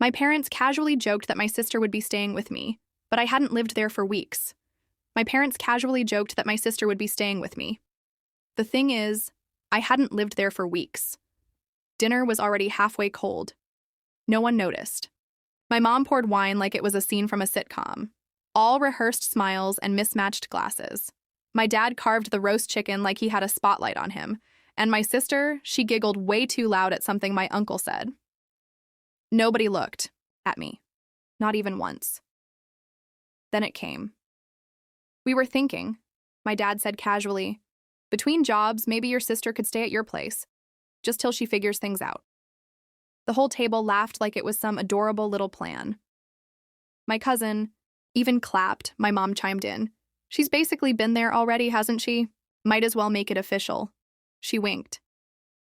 My parents casually joked that my sister would be staying with me, but I hadn't lived there for weeks. My parents casually joked that my sister would be staying with me. The thing is, I hadn't lived there for weeks. Dinner was already halfway cold. No one noticed. My mom poured wine like it was a scene from a sitcom. All rehearsed smiles and mismatched glasses. My dad carved the roast chicken like he had a spotlight on him, and my sister, she giggled way too loud at something my uncle said. Nobody looked at me, not even once. Then it came. We were thinking, my dad said casually, between jobs, maybe your sister could stay at your place, just till she figures things out. The whole table laughed like it was some adorable little plan. My cousin even clapped. My mom chimed in. She's basically been there already, hasn't she? Might as well make it official. She winked.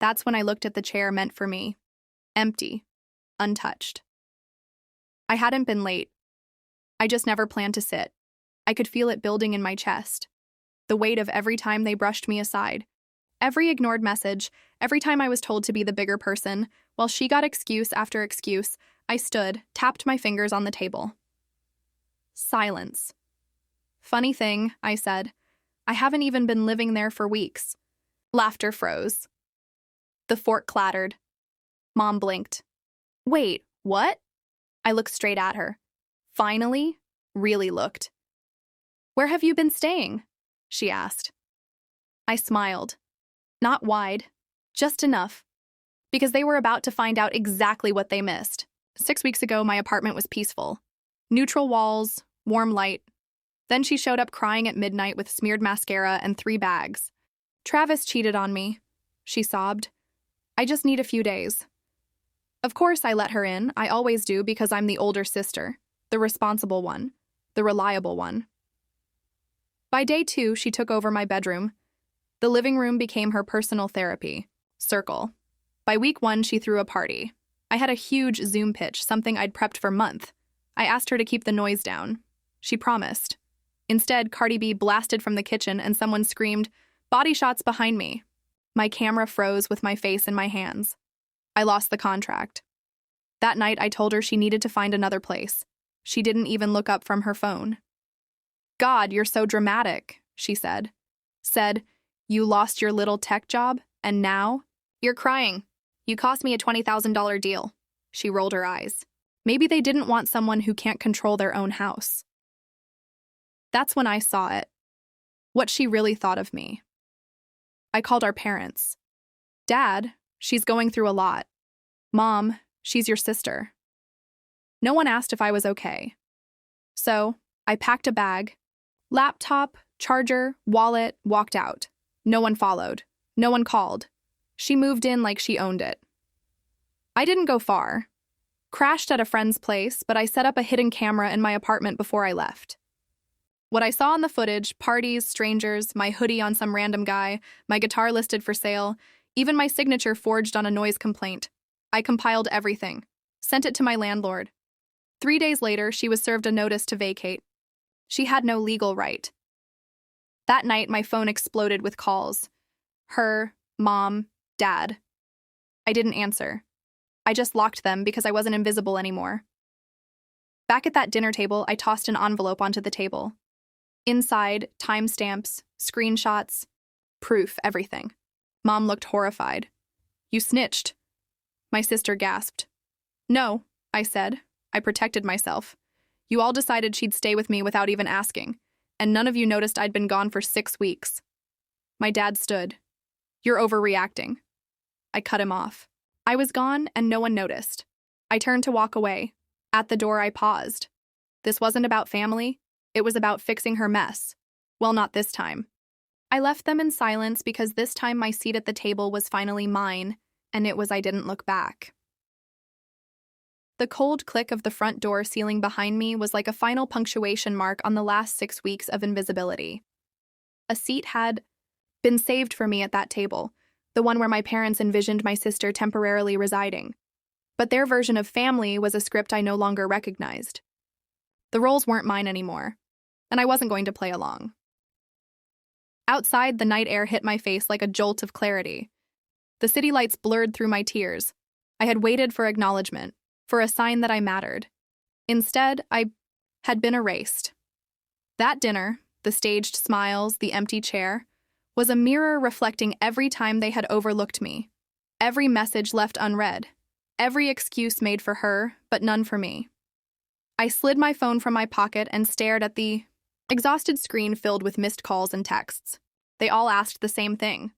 That's when I looked at the chair meant for me. Empty. Untouched. I hadn't been late. I just never planned to sit. I could feel it building in my chest. The weight of every time they brushed me aside. Every ignored message, every time I was told to be the bigger person, while she got excuse after excuse, I stood, tapped my fingers on the table. Silence. Funny thing, I said. I haven't even been living there for weeks. Laughter froze. The fork clattered. Mom blinked. Wait, what? I looked straight at her. Finally, really looked. Where have you been staying? She asked. I smiled. Not wide, just enough. Because they were about to find out exactly what they missed. 6 weeks ago, my apartment was peaceful. Neutral walls, warm light. Then she showed up crying at midnight with smeared mascara and 3 bags. Travis cheated on me, she sobbed. I just need a few days. Of course I let her in, I always do because I'm the older sister, the responsible one, the reliable one. By day 2, she took over my bedroom. The living room became her personal therapy circle. By week 1, she threw a party. I had a huge Zoom pitch, something I'd prepped for months. I asked her to keep the noise down. She promised. Instead, Cardi B blasted from the kitchen and someone screamed, "Body shots behind me." My camera froze with my face in my hands. I lost the contract. That night, I told her she needed to find another place. She didn't even look up from her phone. "God, you're so dramatic," she said. Said, "You lost your little tech job, and now you're crying. You cost me a $20,000 deal." She rolled her eyes. Maybe they didn't want someone who can't control their own house. That's when I saw it. What she really thought of me. I called our parents. "Dad, she's going through a lot. Mom, she's your sister." No one asked if I was okay. So, I packed a bag, laptop, charger, wallet, walked out. No one followed. No one called. She moved in like she owned it. I didn't go far. Crashed at a friend's place, but I set up a hidden camera in my apartment before I left. What I saw in the footage, parties, strangers, my hoodie on some random guy, my guitar listed for sale, even my signature forged on a noise complaint. I compiled everything, sent it to my landlord. 3 days later, she was served a notice to vacate. She had no legal right. That night, my phone exploded with calls. Her, Mom, Dad. I didn't answer. I just locked them because I wasn't invisible anymore. Back at that dinner table, I tossed an envelope onto the table. Inside, timestamps, screenshots, proof, everything. Mom looked horrified. "You snitched." My sister gasped. "No," I said. I protected myself. "You all decided she'd stay with me without even asking, and none of you noticed I'd been gone for 6 weeks. My dad stood. "You're overreacting." I cut him off. I was gone, and no one noticed. I turned to walk away. At the door, I paused. This wasn't about family. It was about fixing her mess. Well, not this time. I left them in silence because this time my seat at the table was finally mine, and it was I didn't look back. The cold click of the front door sealing behind me was like a final punctuation mark on the last 6 weeks of invisibility. A seat had been saved for me at that table, the one where my parents envisioned my sister temporarily residing. But their version of family was a script I no longer recognized. The roles weren't mine anymore, and I wasn't going to play along. Outside, the night air hit my face like a jolt of clarity. The city lights blurred through my tears. I had waited for acknowledgement, for a sign that I mattered. Instead, I had been erased. That dinner, the staged smiles, the empty chair, was a mirror reflecting every time they had overlooked me, every message left unread, every excuse made for her, but none for me. I slid my phone from my pocket and stared at the exhausted screen filled with missed calls and texts. They all asked the same thing.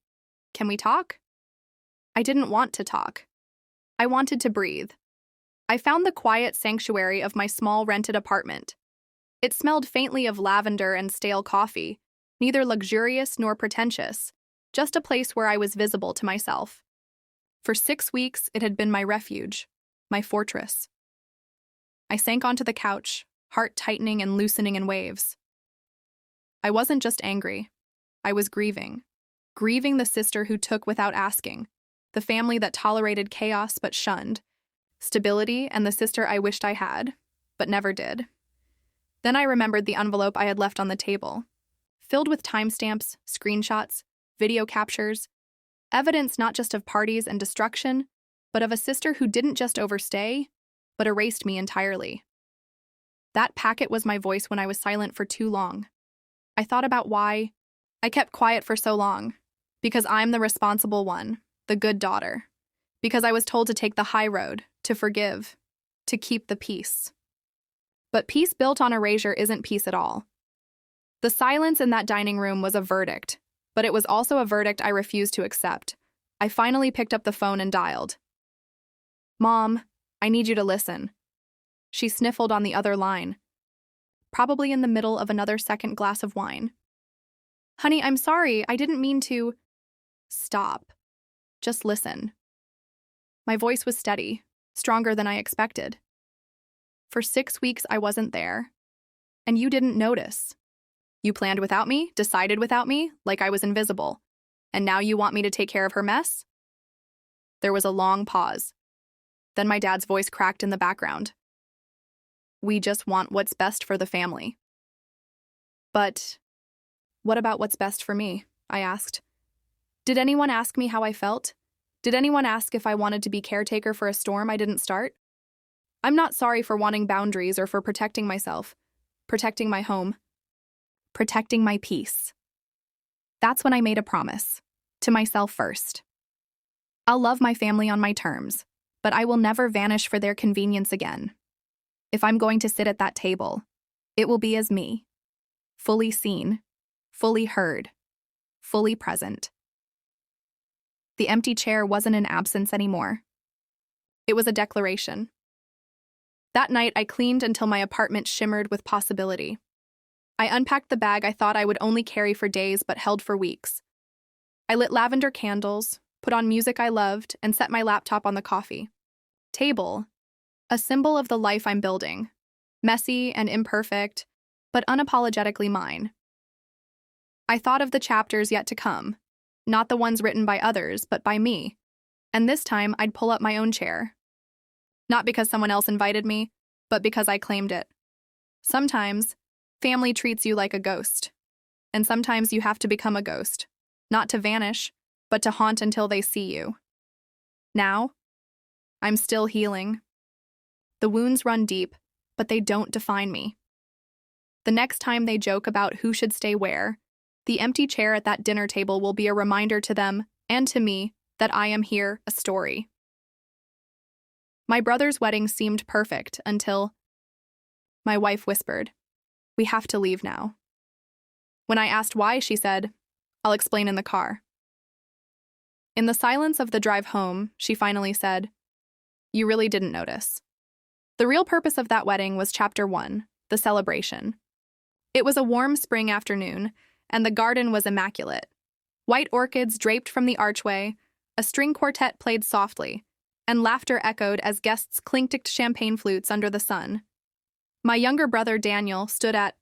Can we talk? I didn't want to talk. I wanted to breathe. I found the quiet sanctuary of my small rented apartment. It smelled faintly of lavender and stale coffee, neither luxurious nor pretentious, just a place where I was visible to myself. For 6 weeks, it had been my refuge, my fortress. I sank onto the couch, heart tightening and loosening in waves. I wasn't just angry. I was grieving. Grieving the sister who took without asking, the family that tolerated chaos but shunned, stability, and the sister I wished I had, but never did. Then I remembered the envelope I had left on the table, filled with timestamps, screenshots, video captures, evidence not just of parties and destruction, but of a sister who didn't just overstay, but erased me entirely. That packet was my voice when I was silent for too long. I thought about why I kept quiet for so long. Because I'm the responsible one, the good daughter. Because I was told to take the high road, to forgive, to keep the peace. But peace built on erasure isn't peace at all. The silence in that dining room was a verdict, but it was also a verdict I refused to accept. I finally picked up the phone and dialed. Mom, I need you to listen. She sniffled on the other line, probably in the middle of another second glass of wine. Honey, I'm sorry, I didn't mean to. Stop. Just listen. My voice was steady, stronger than I expected. For 6 weeks, I wasn't there. And you didn't notice. You planned without me, decided without me, like I was invisible. And now you want me to take care of her mess? There was a long pause. Then my dad's voice cracked in the background. We just want what's best for the family. But what about what's best for me? I asked. Did anyone ask me how I felt? Did anyone ask if I wanted to be caretaker for a storm I didn't start? I'm not sorry for wanting boundaries or for protecting myself, protecting my home, protecting my peace. That's when I made a promise, to myself first. I'll love my family on my terms, but I will never vanish for their convenience again. If I'm going to sit at that table, it will be as me, fully seen, fully heard, fully present. The empty chair wasn't an absence anymore. It was a declaration. That night, I cleaned until my apartment shimmered with possibility. I unpacked the bag I thought I would only carry for days but held for weeks. I lit lavender candles, put on music I loved, and set my laptop on the coffee table, a symbol of the life I'm building, messy and imperfect, but unapologetically mine. I thought of the chapters yet to come, not the ones written by others, but by me, and this time I'd pull up my own chair. Not because someone else invited me, but because I claimed it. Sometimes, family treats you like a ghost, and sometimes you have to become a ghost, not to vanish, but to haunt until they see you. Now, I'm still healing. The wounds run deep, but they don't define me. The next time they joke about who should stay where, the empty chair at that dinner table will be a reminder to them and to me that I am here, a story. My brother's wedding seemed perfect until my wife whispered, "We have to leave now." When I asked why, she said, "I'll explain in the car." In the silence of the drive home, she finally said, "You really didn't notice." The real purpose of that wedding was Chapter 1, the celebration. It was a warm spring afternoon, and the garden was immaculate. White orchids draped from the archway, a string quartet played softly, and laughter echoed as guests clinked champagne flutes under the sun. My younger brother, Daniel, stood at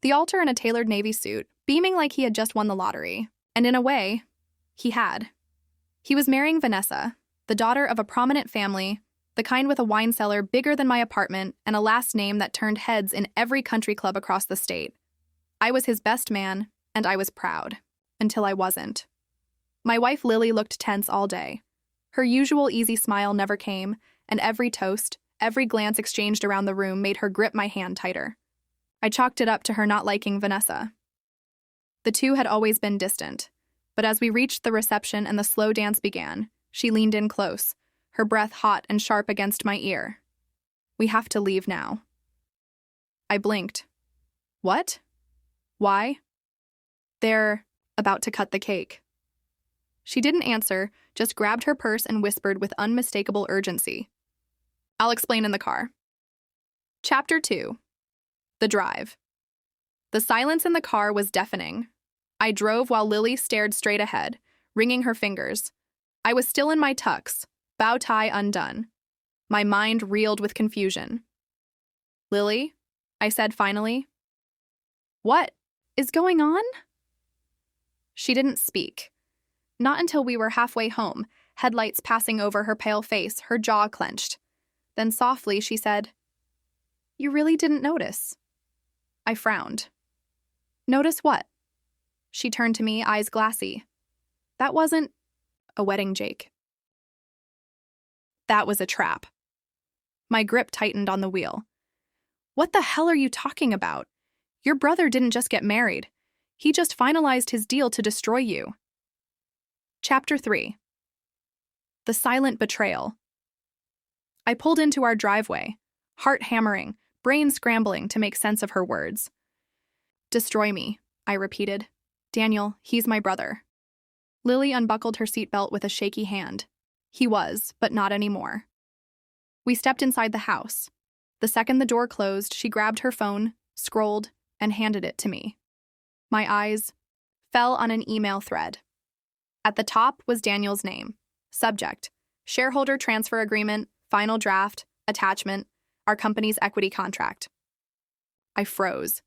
the altar in a tailored navy suit, beaming like he had just won the lottery. And in a way, he had. He was marrying Vanessa, the daughter of a prominent family, the kind with a wine cellar bigger than my apartment and a last name that turned heads in every country club across the state. I was his best man, and I was proud. Until I wasn't. My wife Lily looked tense all day. Her usual easy smile never came, and every toast, every glance exchanged around the room made her grip my hand tighter. I chalked it up to her not liking Vanessa. The two had always been distant, but as we reached the reception and the slow dance began, she leaned in close, her breath hot and sharp against my ear. "We have to leave now." I blinked. "What? Why?" "They're about to cut the cake." She didn't answer, just grabbed her purse and whispered with unmistakable urgency. "I'll explain in the car." Chapter 2. The Drive. The silence in the car was deafening. I drove while Lily stared straight ahead, wringing her fingers. I was still in my tux, bow tie undone. My mind reeled with confusion. "Lily?" I said finally. "What is going on?" She didn't speak. Not until we were halfway home, headlights passing over her pale face, her jaw clenched. Then softly she said, "You really didn't notice." I frowned. "Notice what?" She turned to me, eyes glassy. "That wasn't a wedding, Jake. That was a trap." My grip tightened on the wheel. "What the hell are you talking about? Your brother didn't just get married. He just finalized his deal to destroy you." Chapter 3. The Silent Betrayal. I pulled into our driveway, heart hammering, brain scrambling to make sense of her words. "Destroy me," I repeated. "Daniel, he's my brother." Lily unbuckled her seatbelt with a shaky hand. He was, but not anymore. We stepped inside the house. The second the door closed, she grabbed her phone, scrolled, and handed it to me. My eyes fell on an email thread. At the top was Daniel's name. Subject: Shareholder Transfer Agreement, Final Draft, Attachment, our company's equity contract. I froze.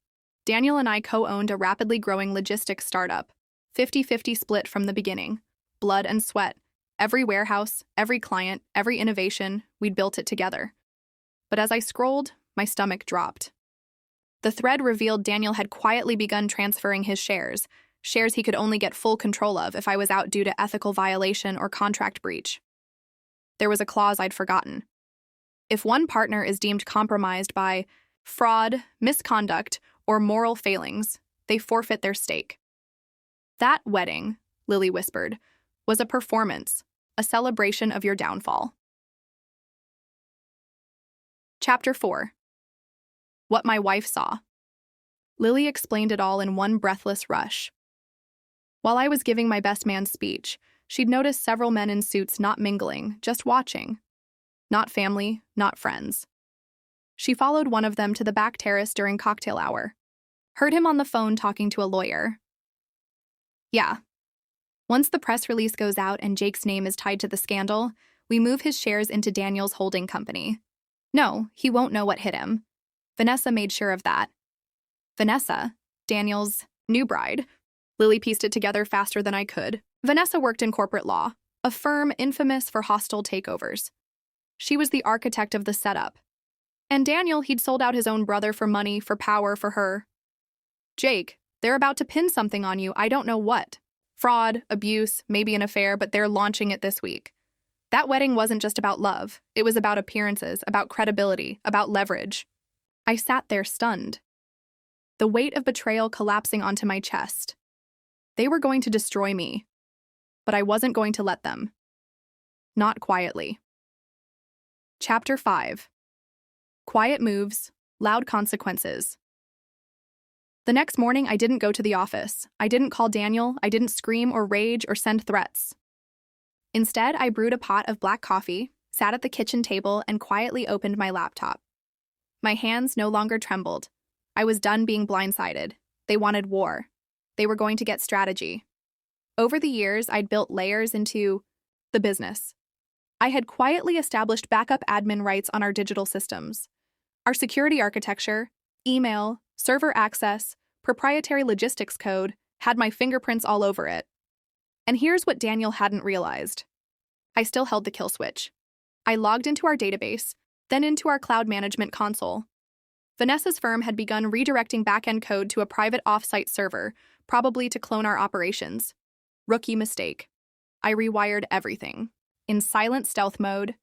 Daniel and I co-owned a rapidly growing logistics startup, 50-50 split from the beginning. Blood and sweat. Every warehouse, every client, every innovation, we'd built it together. But as I scrolled, my stomach dropped. The thread revealed Daniel had quietly begun transferring his shares he could only get full control of if I was out due to ethical violation or contract breach. There was a clause I'd forgotten. If one partner is deemed compromised by fraud, misconduct, or moral failings, they forfeit their stake. That wedding, Lily whispered, was a performance, a celebration of your downfall. Chapter 4. What my wife saw. Lily explained it all in one breathless rush. While I was giving my best man speech, she'd noticed several men in suits not mingling, just watching. Not family, not friends. She followed one of them to the back terrace during cocktail hour. Heard him on the phone talking to a lawyer. "Yeah. Once the press release goes out and Jake's name is tied to the scandal, we move his shares into Daniel's holding company. No, he won't know what hit him. Vanessa made sure of that." Vanessa? Daniel's new bride? Lily pieced it together faster than I could. Vanessa worked in corporate law, a firm infamous for hostile takeovers. She was the architect of the setup. And Daniel, he'd sold out his own brother for money, for power, for her. "Jake, they're about to pin something on you, I don't know what. Fraud, abuse, maybe an affair, but they're launching it this week. That wedding wasn't just about love. It was about appearances, about credibility, about leverage." I sat there stunned. The weight of betrayal collapsing onto my chest. They were going to destroy me, but I wasn't going to let them. Not quietly. Chapter 5. Quiet moves, loud consequences. The next morning, I didn't go to the office. I didn't call Daniel. I didn't scream or rage or send threats. Instead, I brewed a pot of black coffee, sat at the kitchen table, and quietly opened my laptop. My hands no longer trembled. I was done being blindsided. They wanted war. They were going to get strategy. Over the years, I'd built layers into the business. I had quietly established backup admin rights on our digital systems. Our security architecture, email, server access, proprietary logistics code had my fingerprints all over it. And here's what Daniel hadn't realized. I still held the kill switch. I logged into our database, then into our cloud management console. Vanessa's firm had begun redirecting backend code to a private off-site server, probably to clone our operations. Rookie mistake. I rewired everything. In silent stealth mode,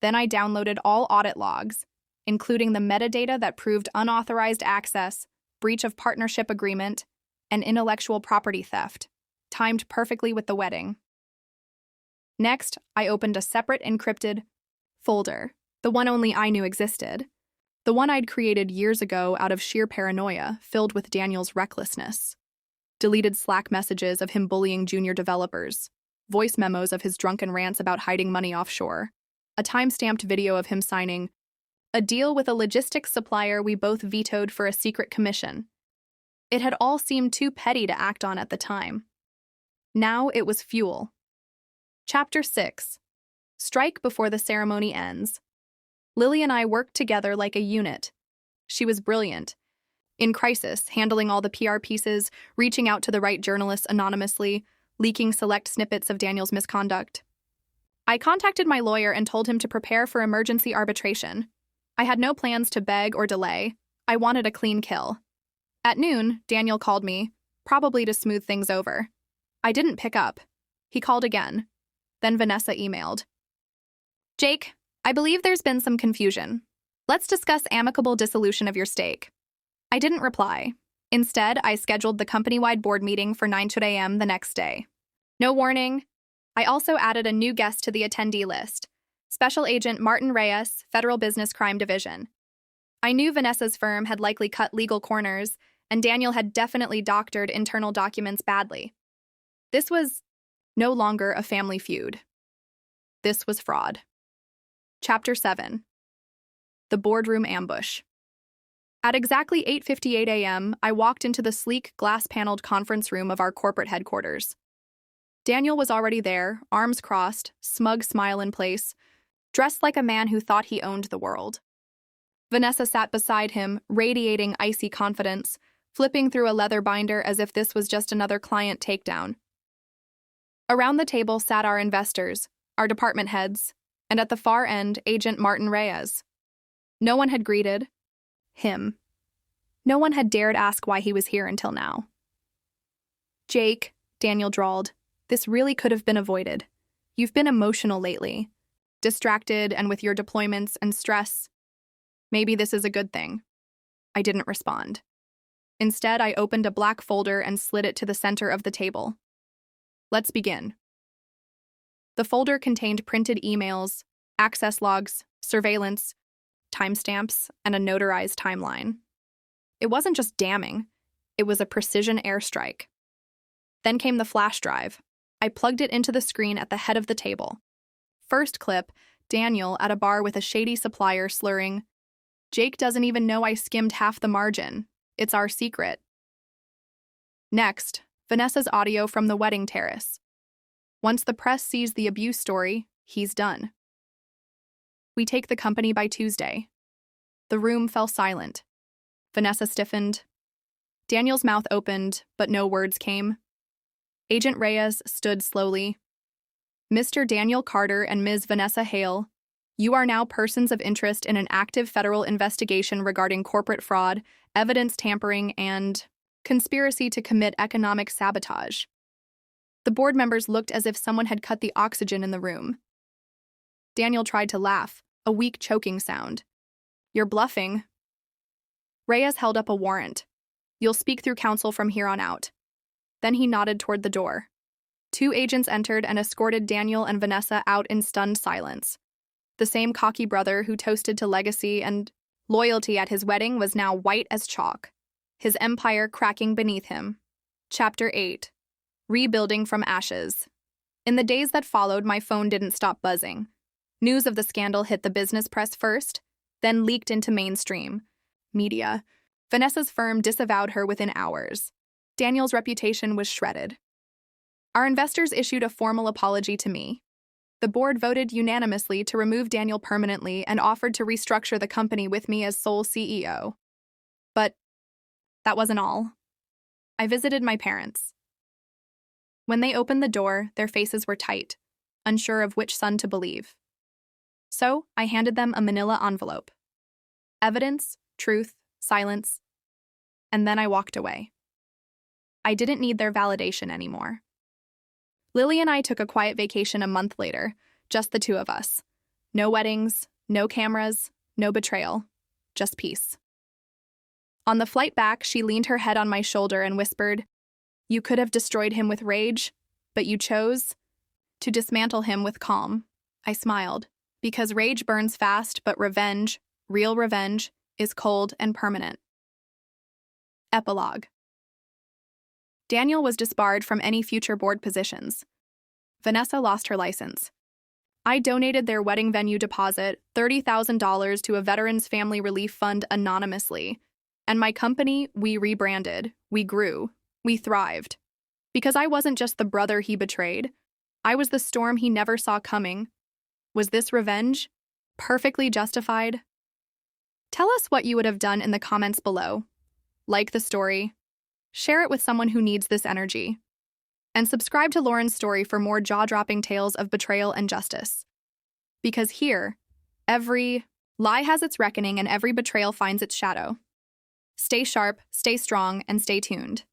Then I downloaded all audit logs, including the metadata that proved unauthorized access, breach of partnership agreement, and intellectual property theft, timed perfectly with the wedding. Next, I opened a separate encrypted folder, the one only I knew existed, the one I'd created years ago out of sheer paranoia, filled with Daniel's recklessness. Deleted Slack messages of him bullying junior developers, voice memos of his drunken rants about hiding money offshore, a time-stamped video of him signing a deal with a logistics supplier we both vetoed for a secret commission. It had all seemed too petty to act on at the time. Now it was fuel. Chapter 6. Strike before the ceremony ends. Lily and I worked together like a unit. She was brilliant. In crisis, handling all the PR pieces, reaching out to the right journalists anonymously, leaking select snippets of Daniel's misconduct. I contacted my lawyer and told him to prepare for emergency arbitration. I had no plans to beg or delay. I wanted a clean kill. At noon, Daniel called me, probably to smooth things over. I didn't pick up. He called again. Then Vanessa emailed. Jake, I believe there's been some confusion. Let's discuss amicable dissolution of your stake. I didn't reply. Instead, I scheduled the company-wide board meeting for 9 a.m. the next day. No warning. I also added a new guest to the attendee list, Special Agent Martin Reyes, Federal Business Crime Division. I knew Vanessa's firm had likely cut legal corners, and Daniel had definitely doctored internal documents badly. This was no longer a family feud. This was fraud. Chapter 7. The Boardroom Ambush. At exactly 8:58 a.m., I walked into the sleek, glass-paneled conference room of our corporate headquarters. Daniel was already there, arms crossed, smug smile in place, dressed like a man who thought he owned the world. Vanessa sat beside him, radiating icy confidence, flipping through a leather binder as if this was just another client takedown. Around the table sat our investors, our department heads, and at the far end, Agent Martin Reyes. No one had greeted him. No one had dared ask why he was here until now. Jake, Daniel drawled, this really could have been avoided. You've been emotional lately, distracted and with your deployments and stress. Maybe this is a good thing. I didn't respond. Instead, I opened a black folder and slid it to the center of the table. Let's begin. The folder contained printed emails, access logs, surveillance, timestamps, and a notarized timeline. It wasn't just damning, it was a precision airstrike. Then came the flash drive. I plugged it into the screen at the head of the table. First clip, Daniel at a bar with a shady supplier slurring, Jake doesn't even know I skimmed half the margin. It's our secret. Next, Vanessa's audio from the wedding terrace. Once the press sees the abuse story, he's done. We take the company by Tuesday. The room fell silent. Vanessa stiffened. Daniel's mouth opened, but no words came. Agent Reyes stood slowly. Mr. Daniel Carter and Ms. Vanessa Hale, you are now persons of interest in an active federal investigation regarding corporate fraud, evidence tampering, and conspiracy to commit economic sabotage. The board members looked as if someone had cut the oxygen in the room. Daniel tried to laugh, a weak choking sound. You're bluffing. Reyes held up a warrant. You'll speak through counsel from here on out. Then he nodded toward the door. 2 agents entered and escorted Daniel and Vanessa out in stunned silence. The same cocky brother who toasted to legacy and loyalty at his wedding was now white as chalk, his empire cracking beneath him. Chapter 8. Rebuilding from Ashes. In the days that followed, my phone didn't stop buzzing. News of the scandal hit the business press first, then leaked into mainstream media. Vanessa's firm disavowed her within hours. Daniel's reputation was shredded. Our investors issued a formal apology to me. The board voted unanimously to remove Daniel permanently and offered to restructure the company with me as sole CEO. But that wasn't all. I visited my parents. When they opened the door, their faces were tight, unsure of which son to believe. So I handed them a manila envelope. Evidence, truth, silence, and then I walked away. I didn't need their validation anymore. Lily and I took a quiet vacation a month later, just the 2 of us. No weddings, no cameras, no betrayal. Just peace. On the flight back, she leaned her head on my shoulder and whispered, "You could have destroyed him with rage, but you chose to dismantle him with calm." I smiled, because rage burns fast, but revenge, real revenge, is cold and permanent. Epilogue. Daniel was disbarred from any future board positions. Vanessa lost her license. I donated their wedding venue deposit, $30,000, to a Veterans Family Relief Fund anonymously. And my company, we rebranded, we grew, we thrived. Because I wasn't just the brother he betrayed, I was the storm he never saw coming. Was this revenge? Perfectly justified? Tell us what you would have done in the comments below. Like the story, share it with someone who needs this energy, and subscribe to Lauren's story for more jaw-dropping tales of betrayal and justice. Because here, every lie has its reckoning and every betrayal finds its shadow. Stay sharp, stay strong, and stay tuned.